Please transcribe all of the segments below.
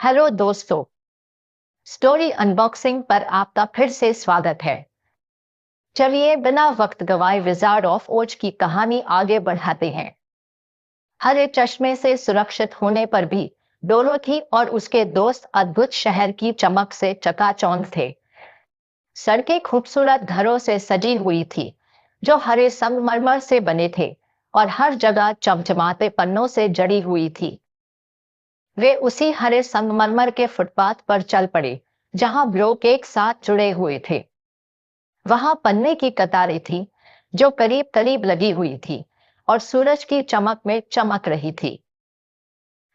Hello दोस्तों, story unboxing पर आपका फिर से स्वागत है। चलिए बिना वक्त गवाए विजार्ड ऑफ ओज की कहानी आगे बढ़ाते हैं। हरे चश्मे से सुरक्षित होने पर भी डोरोथी और उसके दोस्त अद्भुत शहर की चमक से चकाचौंध थे। सड़कें खूबसूरत घरों से सजी हुई थी, जो हरे संगमरमर से बने थे और हर जगह चमचमाते पन्नों से जड़ी हुई थी। वे उसी हरे संगमरमर के फुटपाथ पर चल पड़े जहां ब्लॉक एक साथ जुड़े हुए थे। वहां पन्ने की कतारें थी जो करीब करीब लगी हुई थी और सूरज की चमक में चमक रही थी।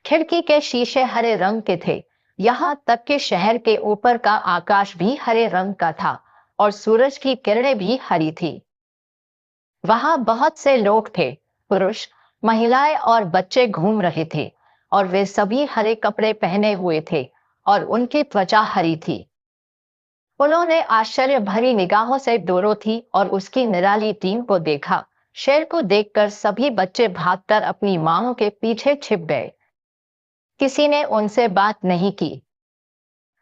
खिड़की के शीशे हरे रंग के थे, यहाँ तक कि शहर के ऊपर का आकाश भी हरे रंग का था और सूरज की किरणें भी हरी थी। वहां बहुत से लोग थे, पुरुष, महिलाएं और बच्चे घूम रहे थे और वे सभी हरे कपड़े पहने हुए थे और उनकी त्वचा हरी थी। उन्होंने आश्चर्य भरी निगाहों से डोरोथी और उसकी निराली टीम को देखा। शेर को देखकर सभी बच्चे भागकर अपनी मांओं के पीछे छिप गए। किसी ने उनसे बात नहीं की।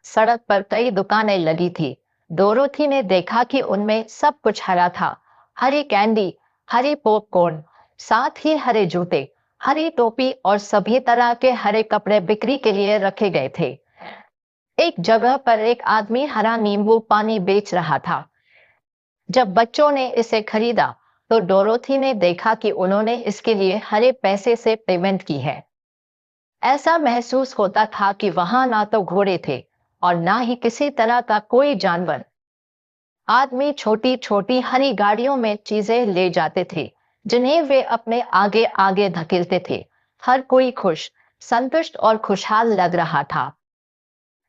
सड़क पर कई दुकानें लगी थी। डोरोथी ने देखा कि उनमें सब कुछ हरा था। हरी कैंडी, हरी पॉपकॉर्न, साथ ही हरे जूते, हरी टोपी और सभी तरह के हरे कपड़े बिक्री के लिए रखे गए थे। एक जगह पर एक आदमी हरा नींबू पानी बेच रहा था। जब बच्चों ने इसे खरीदा तो डोरोथी ने देखा कि उन्होंने इसके लिए हरे पैसे से पेमेंट की है। ऐसा महसूस होता था कि वहां ना तो घोड़े थे और ना ही किसी तरह का कोई जानवर। आदमी छोटी छोटी हरी गाड़ियों में चीजें ले जाते थे जिन्हें वे अपने आगे आगे धकेलते थे। हर कोई खुश, संतुष्ट और खुशहाल लग रहा था।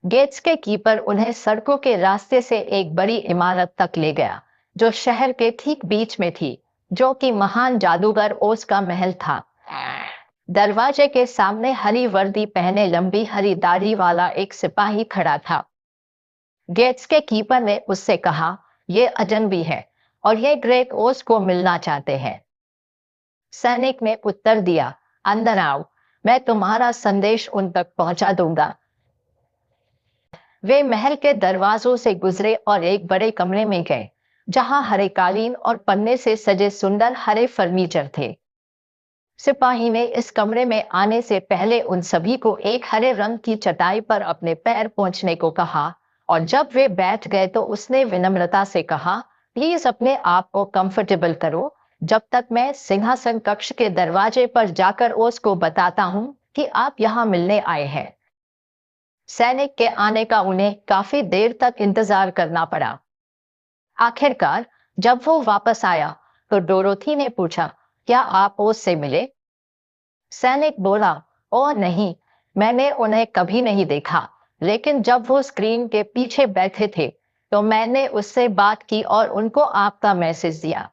गेट्स के कीपर उन्हें सड़कों के रास्ते से एक बड़ी इमारत तक ले गया जो शहर के ठीक बीच में थी, जो कि महान जादूगर ओस का महल था। दरवाजे के सामने हरी वर्दी पहने लंबी हरी दाढ़ी वाला एक सिपाही खड़ा था। गेट्स के कीपर ने उससे कहा, ये अजनबी है और ये ग्रेट ओस को मिलना चाहते हैं। सैनिक ने उत्तर दिया, अंदर आओ, मैं तुम्हारा संदेश उन तक पहुंचा दूंगा। वे महल के दरवाजों से गुजरे और एक बड़े कमरे में गए जहां हरे कालीन और पन्ने से सजे सुंदर हरे फर्नीचर थे। सिपाही ने इस कमरे में आने से पहले उन सभी को एक हरे रंग की चटाई पर अपने पैर पोंछने को कहा और जब वे बैठ गए तो उसने विनम्रता से कहा, प्लीज अपने आप को कंफर्टेबल करो जब तक मैं सिंहासन कक्ष के दरवाजे पर जाकर ओस को बताता हूं कि आप यहाँ मिलने आए हैं। सैनिक के आने का उन्हें काफी देर तक इंतजार करना पड़ा। आखिरकार जब वो वापस आया तो डोरोथी ने पूछा, क्या आप ओस से मिले? सैनिक बोला, ओ नहीं, मैंने उन्हें कभी नहीं देखा, लेकिन जब वो स्क्रीन के पीछे बैठे थे तो मैंने उससे बात की और उनको आपका मैसेज दिया।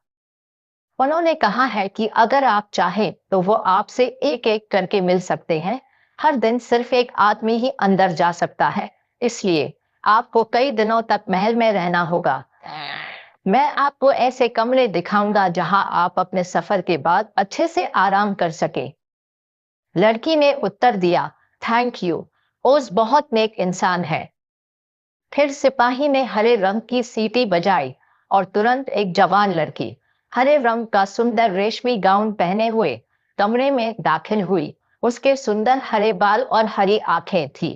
उन्होंने कहा है कि अगर आप चाहें तो वो आपसे एक एक करके मिल सकते हैं। हर दिन सिर्फ एक आदमी ही अंदर जा सकता है, इसलिए आपको कई दिनों तक महल में रहना होगा। मैं आपको ऐसे कमरे दिखाऊंगा जहां आप अपने सफर के बाद अच्छे से आराम कर सके। लड़की ने उत्तर दिया, थैंक यू, ओज बहुत नेक इंसान है। फिर सिपाही ने हरे रंग की सीटी बजाई और तुरंत एक जवान लड़की हरे रंग का सुंदर रेशमी गाउन पहने हुए कमरे में दाखिल हुई। उसके सुंदर हरे बाल और हरी आंखें थी।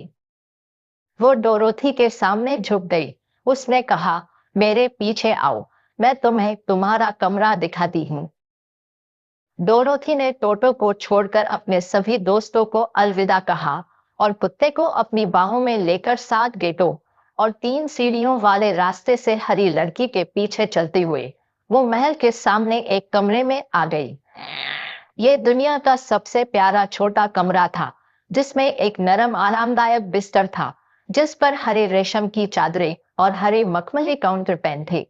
वो डोरोथी के सामने झुक गई। उसने कहा, मेरे पीछे आओ, मैं तुम्हें तुम्हारा कमरा दिखाती हूँ। डोरोथी ने टोटो को छोड़कर अपने सभी दोस्तों को अलविदा कहा और कुत्ते को अपनी बाहों में लेकर 7 गेटों और 3 सीढ़ियों वाले रास्ते से हरी लड़की के पीछे चलते हुए वो महल के सामने एक कमरे में आ गई। ये दुनिया का सबसे प्यारा छोटा कमरा था जिसमें एक नरम आरामदायक बिस्तर था जिस पर हरे रेशम की चादरें और हरे मखमली काउंटर पेन थे।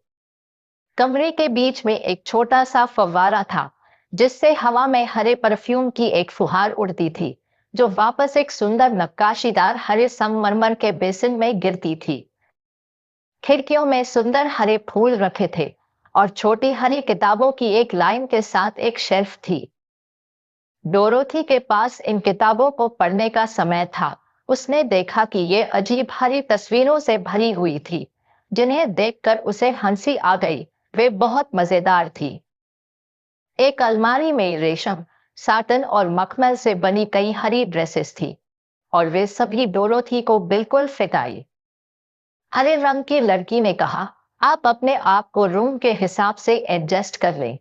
कमरे के बीच में एक छोटा सा फव्वारा था जिससे हवा में हरे परफ्यूम की एक फुहार उड़ती थी जो वापस एक सुंदर नक्काशीदार हरे संगमरमर के बेसिन में गिरती थी। खिड़कियों में सुंदर हरे फूल रखे थे और छोटी हरी किताबों की एक लाइन के साथ एक शेल्फ थी। डोरोथी के पास इन किताबों को पढ़ने का समय था उसने देखा कि ये अजीब हरी तस्वीरों से भरी हुई थी, जिन्हें देखकर उसे हंसी आ गई। वे बहुत मजेदार थी। एक अलमारी में रेशम, साटन और मखमल से बनी कई हरी ड्रेसेस थी, और वे सभी डोरोथी को बिल्कुल फिट आई। हरे रंग की लड़की ने कहा, आप अपने आप को रूम के हिसाब से एडजस्ट कर लें।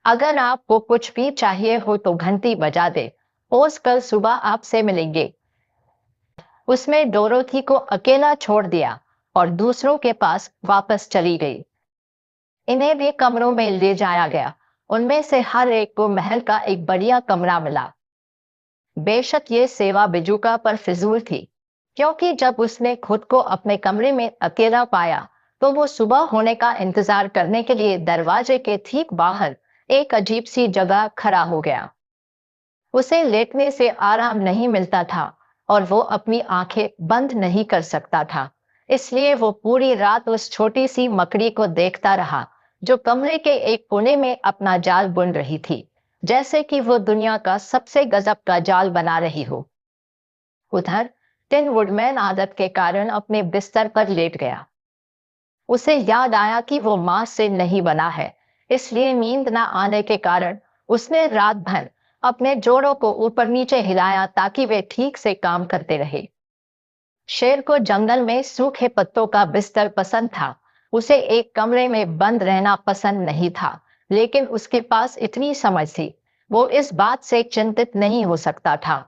अगर आपको कुछ भी चाहिए हो तो घंटी बजा दे। ओस कल सुबह आपसे मिलेंगे। उसने डोरोथी को अकेला छोड़ दिया और दूसरों के पास वापस चली गई। इन्हें भी कमरों में ले जाया गया। उनमें से हर एक को महल का एक बढ़िया कमरा मिला। बेशक ये सेवा बिजुका पर फिजूल थी, क्योंकि जब उसने खुद को अपने कमरे में अकेला पाया तो वो सुबह होने का इंतजार करने के लिए दरवाजे के ठीक बाहर एक अजीब सी जगह खड़ा हो गया। उसे लेटने से आराम नहीं मिलता था और वो अपनी आंखें बंद नहीं कर सकता था। इसलिए वो पूरी रात उस छोटी सी मकड़ी को देखता रहा, जो कमरे के एक कोने में अपना जाल बुन रही थी, जैसे कि वो दुनिया का सबसे गजब का जाल बना रही हो। उधर टिन वुडमैन आदत के कारण अपने बिस्तर पर लेट गया। उसे याद आया कि वो मांस से नहीं बना है, इसलिए नींद न आने के कारण उसने रात भर अपने जोड़ों को ऊपर नीचे हिलाया ताकि वे ठीक से काम करते रहे। शेर को जंगल में सूखे पत्तों का बिस्तर पसंद था। उसे एक कमरे में बंद रहना पसंद नहीं था, लेकिन उसके पास इतनी समझ थी, वो इस बात से चिंतित नहीं हो सकता था।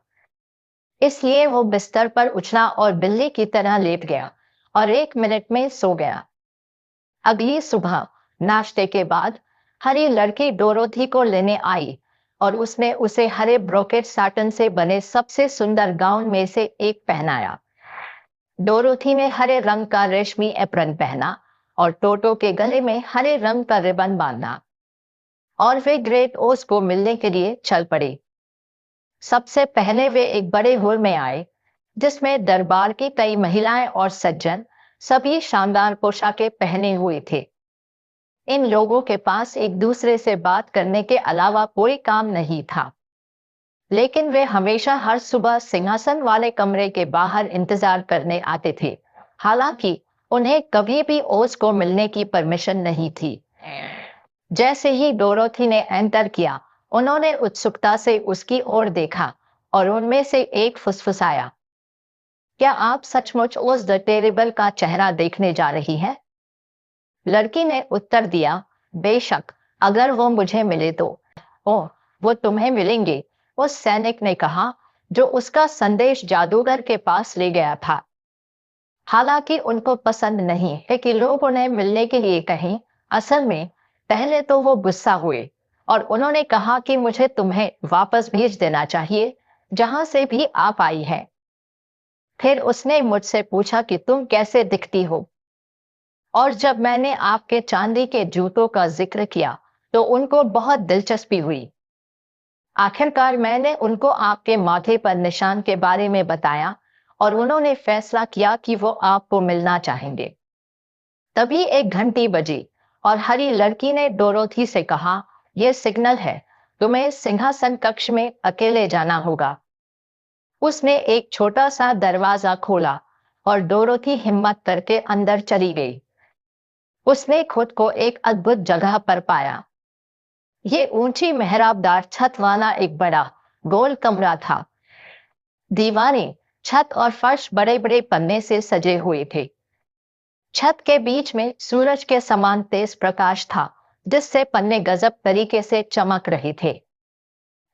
इसलिए वो बिस्तर पर उछला और बिल्ली की तरह लेट गया और 1 मिनट में सो गया। अगली सुबह नाश्ते के बाद हरी लड़की डोरोथी को लेने आई और उसने उसे हरे ब्रोकेट साटन से बने सबसे सुंदर गाउन में से एक पहनाया। डोरोथी ने हरे रंग का रेशमी एप्रन पहना और टोटो के गले में हरे रंग का रिबन बांधा, और वे ग्रेट ओस को मिलने के लिए चल पड़े। सबसे पहले वे एक बड़े हॉल में आए, जिसमें दरबार की कई महिलाएं और सज्जन सभी शानदार पोशाकें पहने हुए थे। इन लोगों के पास एक दूसरे से बात करने के अलावा कोई काम नहीं था, लेकिन वे हमेशा हर सुबह सिंहासन वाले कमरे के बाहर इंतजार करने आते थे। हालांकि उन्हें कभी भी ओस को मिलने की परमिशन नहीं थी। जैसे ही डोरोथी ने एंटर किया, उन्होंने उत्सुकता से उसकी ओर देखा और उनमें से एक फुसफुसाया, क्या आप सचमुच ओस द टेरिबल का चेहरा देखने जा रही हैं? लड़की ने उत्तर दिया, बेशक, अगर वो मुझे मिले तो। ओह, वो तुम्हें मिलेंगे, उस सैनिक ने कहा, जो उसका संदेश जादूगर के पास ले गया था। हालांकि उनको पसंद नहीं है कि लोग उन्हें मिलने के लिए कहें। असल में पहले तो वो गुस्सा हुए और उन्होंने कहा कि मुझे तुम्हें वापस भेज देना चाहिए, जहां से भी आप आई है। फिर उसने मुझसे पूछा कि तुम कैसे दिखती हो, और जब मैंने आपके चांदी के जूतों का जिक्र किया तो उनको बहुत दिलचस्पी हुई। आखिरकार मैंने उनको आपके माथे पर निशान के बारे में बताया और उन्होंने फैसला किया कि वो आपको मिलना चाहेंगे। तभी एक घंटी बजी और हरी लड़की ने डोरोथी से कहा, यह सिग्नल है, तुम्हें सिंहासन कक्ष में अकेले जाना होगा। उसने एक छोटा सा दरवाजा खोला और डोरोथी हिम्मत करके अंदर चली गई। उसने खुद को एक अद्भुत जगह पर पाया। ये ऊंची मेहराबदार छत वाला एक बड़ा गोल कमरा था। दीवारें, छत और फर्श बड़े बड़े पन्ने से सजे हुए थे। छत के बीच में सूरज के समान तेज प्रकाश था, जिससे पन्ने गजब तरीके से चमक रहे थे।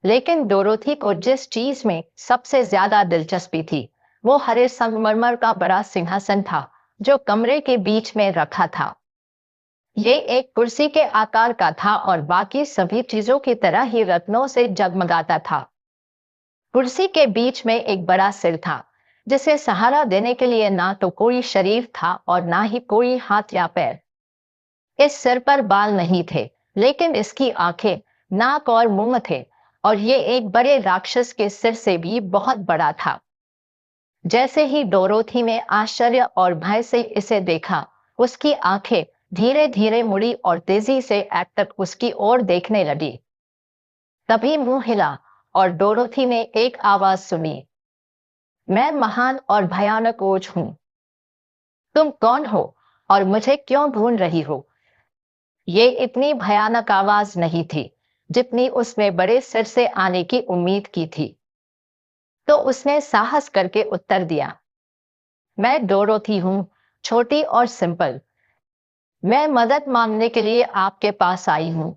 लेकिन डोरोथी को जिस चीज में सबसे ज्यादा दिलचस्पी थी, वो हरे संगमरमर का बड़ा सिंहासन था, जो कमरे के बीच में रखा था। ये एक कुर्सी के आकार का था और बाकी सभी चीजों की तरह ही रत्नों से जगमगाता था। कुर्सी के बीच में एक बड़ा सिर था, जिसे सहारा देने के लिए ना तो कोई शरीर था और ना ही कोई हाथ या पैर। इस सिर पर बाल नहीं थे, लेकिन इसकी आंखें, नाक और मुंह थे, और ये एक बड़े राक्षस के सिर से भी बहुत बड़ा था। जैसे ही डोरोथी ने आश्चर्य और भय से इसे देखा, उसकी आंखें धीरे धीरे मुड़ी और तेजी से एक्टर उसकी ओर देखने लगी। तभी मुंह हिला और डोरोथी ने एक आवाज सुनी, मैं महान और भयानक ओज हूं। तुम कौन हो और मुझे क्यों ढूंढ रही हो? ये इतनी भयानक आवाज नहीं थी जितनी उसने बड़े सिर से आने की उम्मीद की थी। तो उसने साहस करके उत्तर दिया, मैं डोरोथी हूं, छोटी और सिंपल। मैं मदद मांगने के लिए आपके पास आई हूं।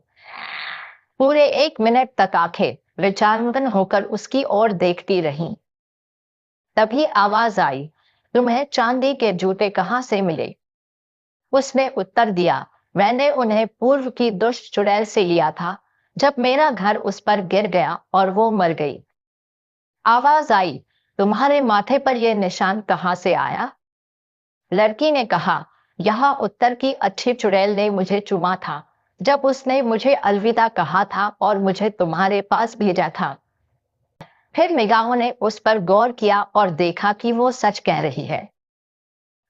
पूरे 1 मिनट तक आंखें विचारमग्न होकर उसकी ओर देखती रहीं। तभी आवाज आई, तुम्हें चांदी के जूते कहाँ से मिले? उसने उत्तर दिया, मैंने उन्हें पूर्व की दुष्ट चुड़ैल से लिया था जब मेरा घर उस पर गिर गया और वो मर गई। आवाज आई, तुम्हारे माथे पर यह निशान कहाँ से आया? लड़की ने कहा, यहाँ उत्तर की अच्छी चुड़ैल ने मुझे चूमा था जब उसने मुझे अलविदा कहा था और मुझे तुम्हारे पास भेजा था। फिर निगाहों ने उस पर गौर किया और देखा कि वो सच कह रही है।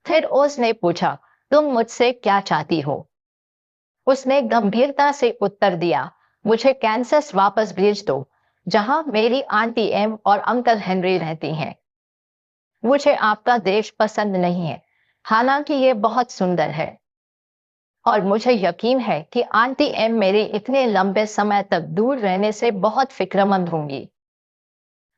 फिर उसने पूछा, तुम मुझसे क्या चाहती हो? उसने गंभीरता से उत्तर दिया, मुझे कैंसस वापस भेज दो, जहां मेरी आंटी एम और अंकल हेनरी रहती हैं। मुझे आपका देश पसंद नहीं है, हालांकि ये बहुत सुंदर है। और मुझे यकीन है कि आंटी एम मेरे इतने लंबे समय तक दूर रहने से बहुत फिक्रमंद होंगी।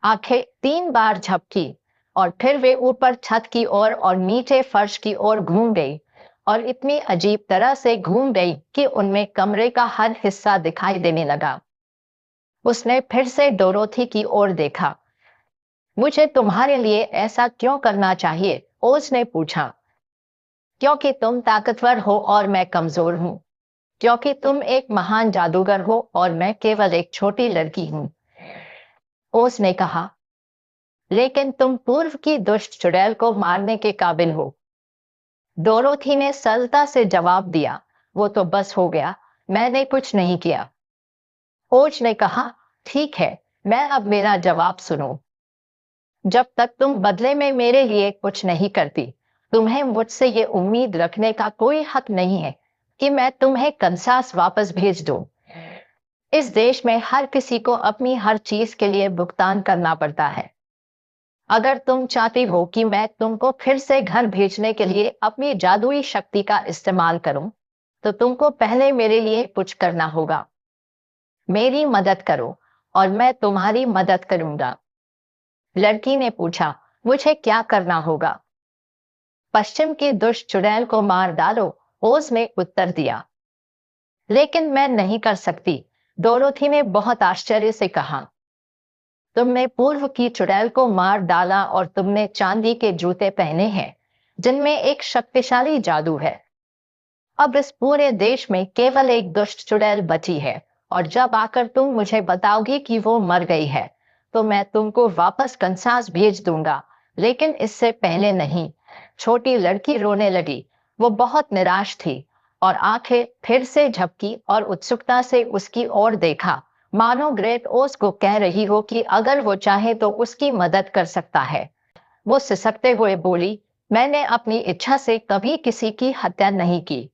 आंखें 3 बार झपकी और फिर वे ऊपर छत की ओर और नीचे फर्श की ओर घूम गई, और इतनी अजीब तरह से घूम गई कि उनमें कमरे का हर हिस्सा दिखाई देने लगा। उसने फिर से डोरोथी की ओर देखा। मुझे तुम्हारे लिए ऐसा क्यों करना चाहिए? ओज ने पूछा। क्योंकि तुम ताकतवर हो और मैं कमजोर हूं। क्योंकि तुम एक महान जादूगर हो और मैं केवल एक छोटी लड़की हूं। ओज ने कहा, लेकिन तुम पूर्व की दुष्ट चुड़ैल को मारने के काबिल हो। डोरोथी ने सरलता से जवाब दिया, वो तो बस हो गया, मैंने कुछ नहीं किया। ओज ने कहा, ठीक है, मैं अब मेरा जवाब सुनो। जब तक तुम बदले में मेरे लिए कुछ नहीं करती, तुम्हें मुझसे ये उम्मीद रखने का कोई हक नहीं है कि मैं तुम्हें कंसास वापस भेज दूं। इस देश में हर किसी को अपनी हर चीज के लिए भुगतान करना पड़ता है। अगर तुम चाहती हो कि मैं तुमको फिर से घर भेजने के लिए अपनी जादुई शक्ति का इस्तेमाल करूं, तो तुमको पहले मेरे लिए कुछ करना होगा। मेरी मदद करो और मैं तुम्हारी मदद करूंगा। लड़की ने पूछा, मुझे क्या करना होगा? पश्चिम की दुष्ट चुड़ैल को मार डालो, ओज ने उत्तर दिया। लेकिन मैं नहीं कर सकती, डोरोथी ने बहुत आश्चर्य से कहा। तुमने पूर्व की चुड़ैल को मार डाला और तुमने चांदी के जूते पहने हैं जिनमें एक शक्तिशाली जादू है। अब इस पूरे देश में केवल एक दुष्ट चुड़ैल बची है, और जब आकर तुम मुझे बताओगी कि वो मर गई है, तो मैं तुमको वापस कंसास भेज दूंगा, लेकिन इससे पहले नहीं। छोटी लड़की रोने लगी। वो बहुत निराश थी और आंखें फिर से झपकी और उत्सुकता से उसकी ओर देखा, मानो ग्रेट ओस को कह रही हो कि अगर वो चाहे तो उसकी मदद कर सकता है। वो सिसकते हुए बोली, मैंने अपनी इच्छा से कभी किसी की हत्या नहीं की।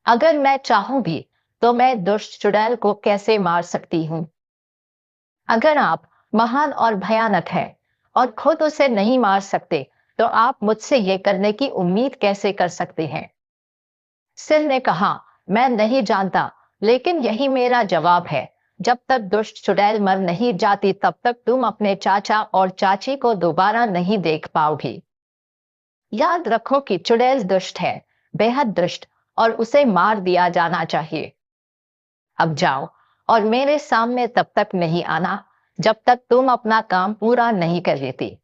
अगर मैं चाहूं भी तो मैं दुष्ट चुड़ैल को कैसे मार सकती हूँ? अगर आप महान और भयानक हैं और खुद उसे नहीं मार सकते, तो आप मुझसे ये करने की उम्मीद कैसे कर सकते हैं? सिल ने कहा, मैं नहीं जानता, लेकिन यही मेरा जवाब है। जब तक दुष्ट चुड़ैल मर नहीं जाती तब तक तुम अपने चाचा और चाची को दोबारा नहीं देख पाओगी। याद रखो कि चुड़ैल दुष्ट है, बेहद दुष्ट, और उसे मार दिया जाना चाहिए। अब जाओ और मेरे सामने तब तक नहीं आना जब तक तुम अपना काम पूरा नहीं कर लेती।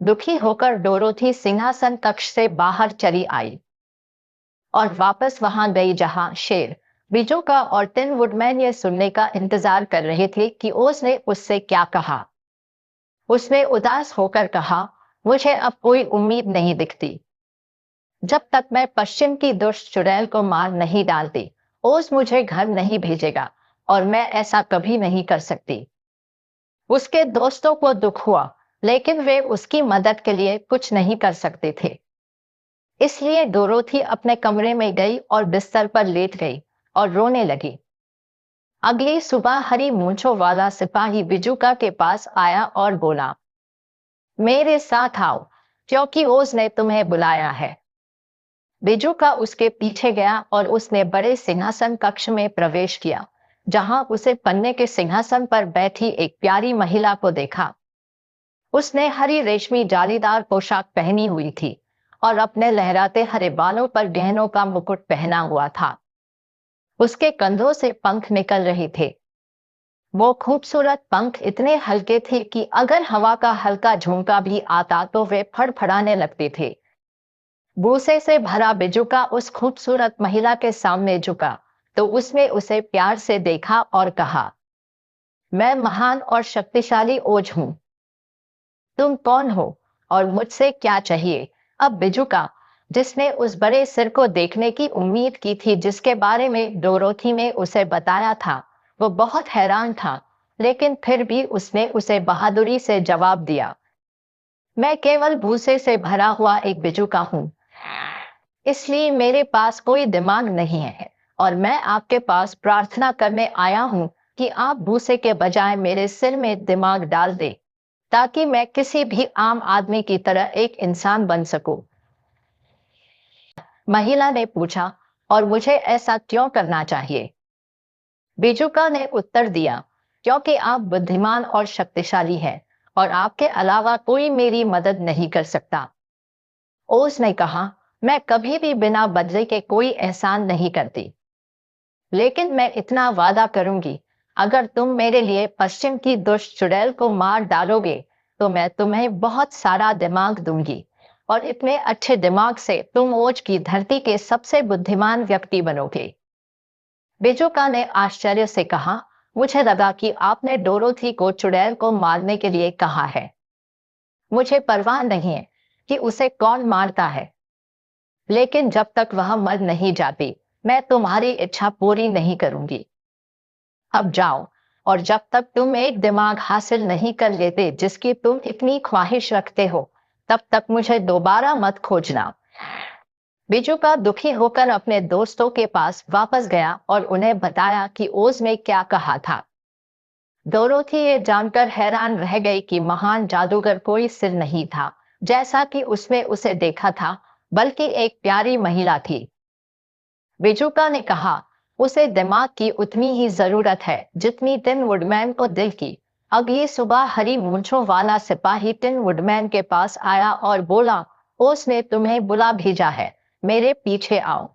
दुखी होकर डोरोथी सिंहासन कक्ष से बाहर चली आई और वापस वहां गई जहां शेर, बिजोका और टिन वुडमैन ये सुनने का इंतजार कर रहे थे कि उसने उससे क्या कहा। उसने उदास होकर कहा, मुझे अब कोई उम्मीद नहीं दिखती। जब तक मैं पश्चिम की दुष्ट चुड़ैल को मार नहीं डालती, ओस मुझे घर नहीं भेजेगा, और मैं ऐसा कभी नहीं कर सकती। उसके दोस्तों को दुख हुआ, लेकिन वे उसकी मदद के लिए कुछ नहीं कर सकते थे। इसलिए डोरोथी अपने कमरे में गई और बिस्तर पर लेट गई और रोने लगी। अगली सुबह हरी मूंछों वाला सिपाही बिजुका के पास आया और बोला, मेरे साथ आओ, क्योंकि ओज ने तुम्हें बुलाया है। बिजुका उसके पीछे गया और उसने बड़े सिंहासन कक्ष में प्रवेश किया, जहां उसे पन्ने के सिंहासन पर बैठी एक प्यारी महिला को देखा। उसने हरी रेशमी जालीदार पोशाक पहनी हुई थी और अपने लहराते हरे बालों पर गहनों का मुकुट पहना हुआ था। उसके कंधों से पंख निकल रहे थे। वो खूबसूरत पंख इतने हल्के थे कि अगर हवा का हल्का झोंका भी आता तो वे फड़फड़ाने लगते थे। गुस्से से भरा बिजुका उस खूबसूरत महिला के सामने झुका तो उसने उसे प्यार से देखा और कहा, मैं महान और शक्तिशाली ओज हूं। तुम कौन हो और मुझसे क्या चाहिए? अब बिजुका, जिसने उस बड़े सिर को देखने की उम्मीद की थी जिसके बारे में डोरोथी ने उसे बताया था, वो बहुत हैरान था, लेकिन फिर भी उसने उसे बहादुरी से जवाब दिया, मैं केवल भूसे से भरा हुआ एक बिजुका हूं, इसलिए मेरे पास कोई दिमाग नहीं है और मैं आपके पास प्रार्थना करने आया हूं कि आप भूसे के बजाय मेरे सिर में दिमाग डाल दे, ताकि मैं किसी भी आम आदमी की तरह एक इंसान बन सकूं। महिला ने पूछा, और मुझे ऐसा क्यों करना चाहिए? बिजुका ने उत्तर दिया, क्योंकि आप बुद्धिमान और शक्तिशाली हैं और आपके अलावा कोई मेरी मदद नहीं कर सकता। ओस ने कहा, मैं कभी भी बिना बदले के कोई एहसान नहीं करती, लेकिन मैं इतना वादा करूंगी, अगर तुम मेरे लिए पश्चिम की दुष्ट चुड़ैल को मार डालोगे तो मैं तुम्हें बहुत सारा दिमाग दूंगी और इतने अच्छे दिमाग से तुम ओज की धरती के सबसे बुद्धिमान व्यक्ति बनोगे। बेजोका ने आश्चर्य से कहा, मुझे लगा कि आपने डोरोथी को चुड़ैल को मारने के लिए कहा है। मुझे परवाह नहीं है कि उसे कौन मारता है, लेकिन जब तक वह मर नहीं जाती मैं तुम्हारी इच्छा पूरी नहीं करूंगी। अब जाओ, और जब तक तुम एक दिमाग हासिल नहीं कर लेते जिसकी तुम इतनी ख्वाहिश रखते हो, तब तक मुझे दोबारा मत खोजना। बिजुका दुखी होकर अपने दोस्तों के पास वापस गया और उन्हें बताया कि ओज ने क्या कहा था। डोरोथी ये जानकर हैरान रह गई कि महान जादूगर कोई सिर नहीं था जैसा कि उसने उसे देखा था, बल्कि एक प्यारी महिला थी। बिजुका ने कहा, उसे दिमाग की उतनी ही जरूरत है जितनी टिन वुडमैन को दिल की। अगली सुबह हरी मूंछों वाला सिपाही टिन वुडमैन के पास आया और बोला, ओस ने तुम्हें बुला भेजा है, मेरे पीछे आओ।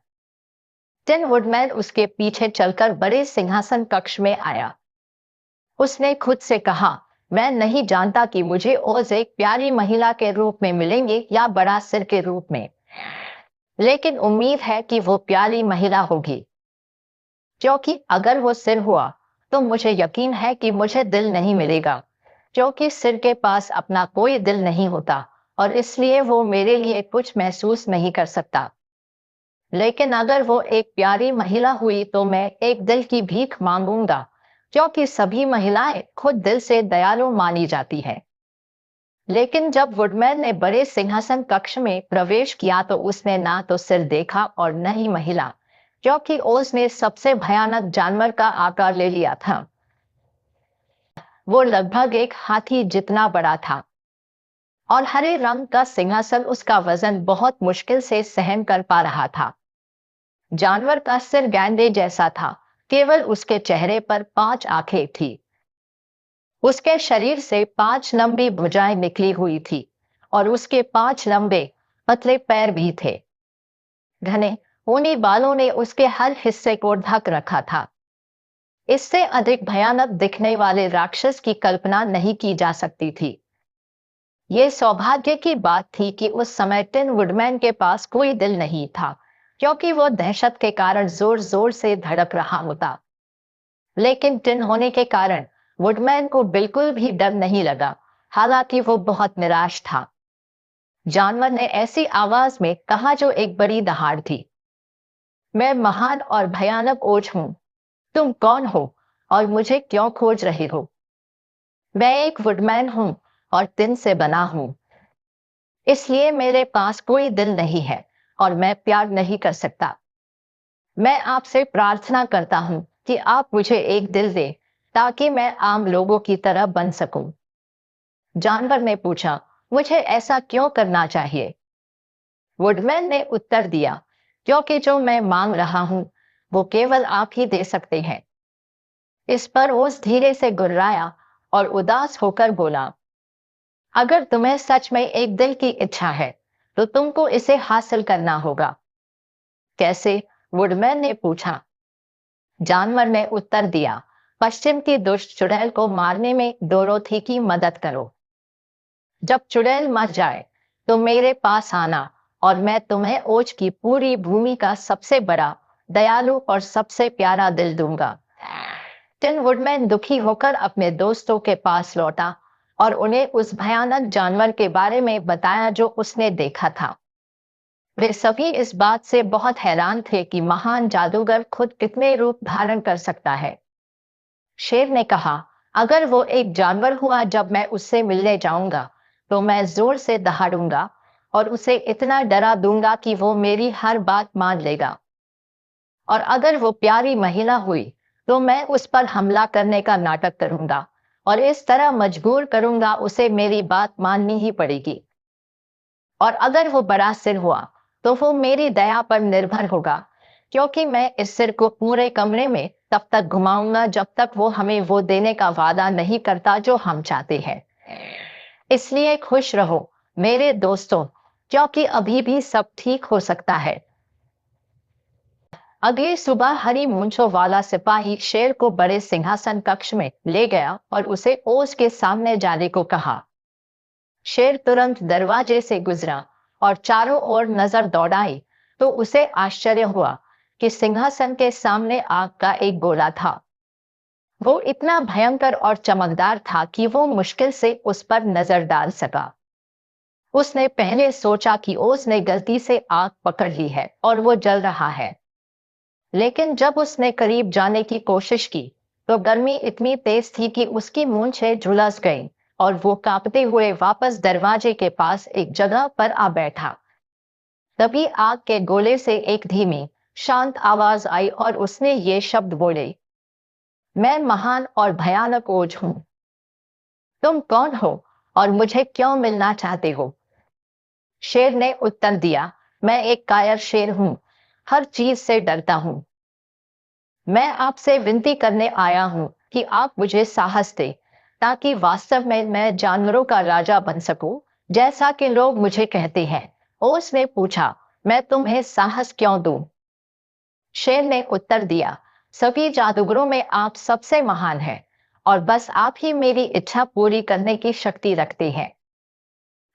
टिन वुडमैन उसके पीछे चलकर बड़े सिंहासन कक्ष में आया। उसने खुद से कहा, मैं नहीं जानता कि मुझे ओज एक प्यारी महिला के रूप में मिलेंगे या बड़ा सिर के रूप में, लेकिन उम्मीद है कि वो प्यारी महिला होगी, क्योंकि अगर वो सिर हुआ तो मुझे यकीन है कि मुझे दिल नहीं मिलेगा, क्योंकि सिर के पास अपना कोई दिल नहीं होता और इसलिए वो मेरे लिए कुछ महसूस नहीं कर सकता। लेकिन अगर वो एक प्यारी महिला हुई तो मैं एक दिल की भीख मांगूंगा, क्योंकि सभी महिलाएं खुद दिल से दयालु मानी जाती हैं। लेकिन जब वुडमैन ने बड़े सिंहासन कक्ष में प्रवेश किया तो उसने ना तो सिर देखा और न ही महिला, क्योंकि ओज ने सबसे भयानक जानवर का आकार ले लिया था। वो लगभग एक हाथी जितना बड़ा था और हरे रंग का सिंहासन उसका वजन बहुत मुश्किल से सहन कर पा रहा था। जानवर का सिर गेंडे जैसा था, केवल उसके चेहरे पर 5 आंखें थी। उसके शरीर से 5 लंबी भुजाएं निकली हुई थी और उसके 5 लंबे पतले पैर भी थे। घने ऊनी बालों ने उसके हर हिस्से को ढक रखा था। इससे अधिक भयानक दिखने वाले राक्षस की कल्पना नहीं की जा सकती थी। ये सौभाग्य की बात थी कि उस समय टिन वुडमैन के पास कोई दिल नहीं था, क्योंकि वो दहशत के कारण जोर जोर से धड़क रहा होता। लेकिन टिन होने के कारण वुडमैन को बिल्कुल भी डर नहीं लगा, हालांकि वो बहुत निराश था। जानवर ने ऐसी आवाज में कहा जो एक बड़ी दहाड़ थी, मैं महान और भयानक ओज हूं। तुम कौन हो और मुझे क्यों खोज रहे हो? मैं एक वुडमैन हूं और टिन से बना हूं, इसलिए मेरे पास कोई दिल नहीं है और मैं प्यार नहीं कर सकता। मैं आपसे प्रार्थना करता हूं कि आप मुझे एक दिल दे ताकि मैं आम लोगों की तरह बन सकूं। जानवर ने पूछा, मुझे ऐसा क्यों करना चाहिए? वुडमैन ने उत्तर दिया, क्योंकि जो मैं मांग रहा हूं वो केवल आप ही दे सकते हैं। इस पर ओस धीरे से गुर्राया और उदास होकर बोला, अगर तुम्हें सच में एक दिल की इच्छा है तो तुमको इसे हासिल करना होगा। कैसे? वुडमैन ने पूछा। जानवर ने उत्तर दिया, पश्चिम की दुष्ट चुड़ैल को मारने में डोरोथी की मदद करो। जब चुड़ैल मर जाए तो मेरे पास आना और मैं तुम्हें ओज की पूरी भूमि का सबसे बड़ा, दयालु और सबसे प्यारा दिल दूंगा। टिन वुडमैन दुखी होकर अपने दोस्तों के पास लौटा और उन्हें उस भयानक जानवर के बारे में बताया जो उसने देखा था। वे सभी इस बात से बहुत हैरान थे कि महान जादूगर खुद कितने रूप धारण कर सकता है। शेर ने कहा, अगर वो एक जानवर हुआ जब मैं उससे मिलने जाऊंगा तो मैं जोर से दहाड़ूंगा और उसे इतना डरा दूंगा कि वो मेरी हर बात मान लेगा। और अगर वो प्यारी महिला हुई तो मैं उस पर हमला करने का नाटक करूंगा और इस तरह मजबूर करूंगा उसे मेरी बात माननी ही पड़ेगी। और अगर वो बड़ा सिर हुआ तो वो मेरी दया पर निर्भर होगा, क्योंकि मैं इस सिर को पूरे कमरे में तब तक घुमाऊंगा जब तक वो हमें वो देने का वादा नहीं करता जो हम चाहते हैं। इसलिए खुश रहो मेरे दोस्तों, क्योंकि अभी भी सब ठीक हो सकता है। अगली सुबह हरी मूंछों वाला सिपाही शेर को बड़े सिंहासन कक्ष में ले गया और उसे ओस के सामने जाने को कहा। शेर तुरंत दरवाजे से गुजरा और चारों ओर नजर दौड़ाई तो उसे आश्चर्य हुआ कि सिंहासन के सामने आग का एक गोला था। वो इतना भयंकर और चमकदार था कि वो मुश्किल से उस पर नजर डाल सका। उसने पहले सोचा कि उसने गलती से आग पकड़ ली है और वो जल रहा है, लेकिन जब उसने करीब जाने की कोशिश की तो गर्मी इतनी तेज थी कि उसकी मूंछें झुलस गईं और वो कांपते हुए वापस दरवाजे के पास एक जगह पर आ बैठा। तभी आग के गोले से एक धीमी, शांत आवाज आई और उसने ये शब्द बोले, मैं महान और भयानक ओज हूं। तुम कौन हो और मुझे क्यों मिलना चाहते हो? शेर ने उत्तर दिया, मैं एक कायर शेर हूं, हर चीज से डरता हूं। मैं आपसे विनती करने आया हूं कि आप मुझे साहस दें, ताकि वास्तव में मैं जानवरों का राजा बन सकूं, जैसा कि लोग मुझे कहते हैं। उसने पूछा, मैं तुम्हें साहस क्यों दूं? शेर ने उत्तर दिया, सभी जादूगरों में आप सबसे महान हैं और बस आप ही मेरी इच्छा पूरी करने की शक्ति रखते हैं।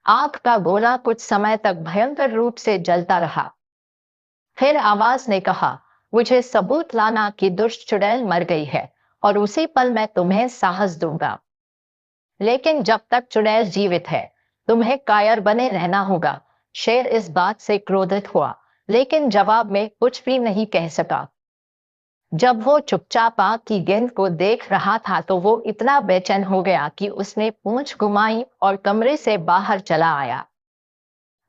आग का गोला कुछ समय तक भयंकर रूप से जलता रहा। फिर आवाज ने कहा, मुझे सबूत लाना कि दुष्ट चुड़ैल मर गई है और उसी पल मैं तुम्हें साहस दूंगा। लेकिन जब तक चुड़ैल जीवित है तुम्हें कायर बने रहना होगा। शेर इस बात से क्रोधित हुआ, लेकिन जवाब में कुछ भी नहीं कह सका। जब वो चुपचाप आग की गेंद को देख रहा था तो वो इतना बेचैन हो गया कि उसने पूंछ घुमाई और कमरे से बाहर चला आया।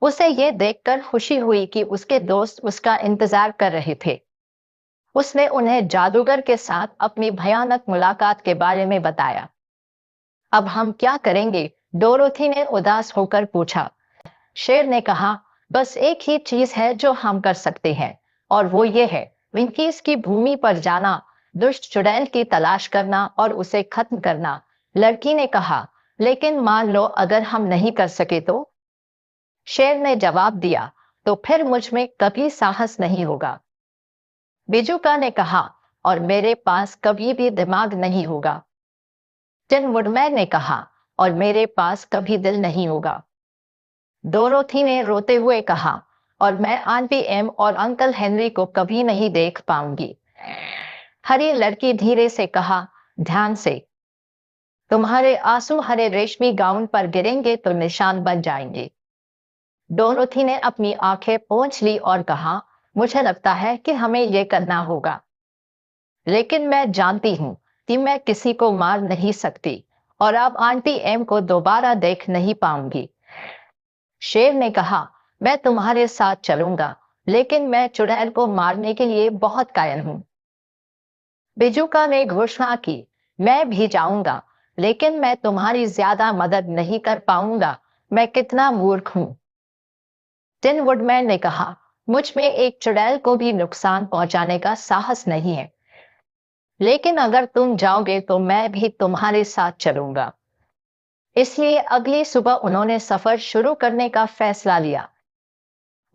उसे ये देखकर खुशी हुई कि उसके दोस्त उसका इंतजार कर रहे थे। उसने उन्हें जादूगर के साथ अपनी भयानक मुलाकात के बारे में बताया। अब हम क्या करेंगे? डोरोथी ने उदास होकर पूछा। शेर ने कहा, बस एक ही चीज है जो हम कर सकते हैं और वो ये है, विंकीज की भूमि पर जाना, दुष्ट चुड़ैल की तलाश करना और उसे खत्म करना। लड़की ने कहा, लेकिन मान लो अगर हम नहीं कर सके तो? शेर ने जवाब दिया, तो फिर मुझ में कभी साहस नहीं होगा। बिजुका ने कहा, और मेरे पास कभी भी दिमाग नहीं होगा। टिन वुडमैन ने कहा, और मेरे पास कभी दिल नहीं होगा। डोरोथी ने रोते हुए कहा, और मैं आंटी एम और अंकल हेनरी को कभी नहीं देख पाऊंगी। हरी लड़की धीरे से कहा, ध्यान से। तुम्हारे आंसू हरे रेशमी गाउन पर गिरेंगे तो निशान बन जाएंगे। डोरोथी ने अपनी आंखें पोंछ ली और कहा, मुझे लगता है कि हमें यह करना होगा, लेकिन मैं जानती हूँ कि मैं किसी को मार नहीं सकती और अब आंटी एम को दोबारा देख नहीं पाऊंगी। शेर ने कहा, मैं तुम्हारे साथ चलूंगा, लेकिन मैं चुड़ैल को मारने के लिए बहुत कायल हूं। बिजुका ने घोषणा की, मैं भी जाऊंगा, लेकिन मैं तुम्हारी ज्यादा मदद नहीं कर पाऊंगा, मैं कितना मूर्ख हूं। टिन वुडमैन ने कहा, मुझ में एक चुड़ैल को भी नुकसान पहुंचाने का साहस नहीं है, लेकिन अगर तुम जाओगे तो मैं भी तुम्हारे साथ चलूंगा। इसलिए अगली सुबह उन्होंने सफर शुरू करने का फैसला लिया।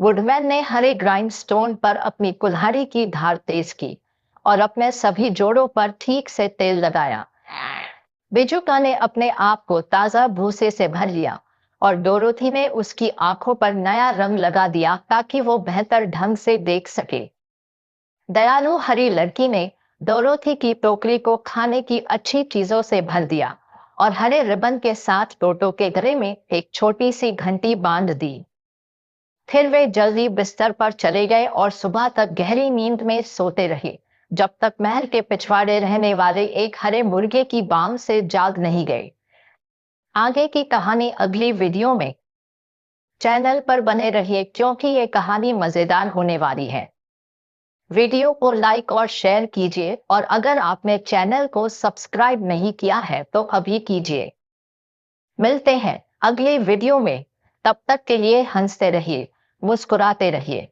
वुडमैन ने हरे ग्राइंडस्टोन पर अपनी कुल्हाड़ी की धार तेज की और अपने सभी जोड़ों पर ठीक से तेल लगाया। बिजुका ने अपने आप को ताजा भूसे से भर लिया और डोरोथी ने उसकी आंखों पर नया रंग लगा दिया ताकि वो बेहतर ढंग से देख सके। दयालु हरी लड़की ने डोरोथी की टोकरी को खाने की अच्छी चीजों से भर दिया और हरे रिबन के साथ टोटो के गले में एक छोटी सी घंटी बांध दी। फिर वे जल्दी बिस्तर पर चले गए और सुबह तक गहरी नींद में सोते रहे, जब तक महल के पिछवाड़े रहने वाले एक हरे मुर्गे की बांग से जाग नहीं गए। आगे की कहानी अगली वीडियो में। चैनल पर बने रहिए क्योंकि ये कहानी मजेदार होने वाली है। वीडियो को लाइक और शेयर कीजिए और अगर आपने चैनल को सब्सक्राइब नहीं किया है तो अभी कीजिए। मिलते हैं अगले वीडियो में। तब तक के लिए हंसते रहिए, मुस्कुराते रहिए।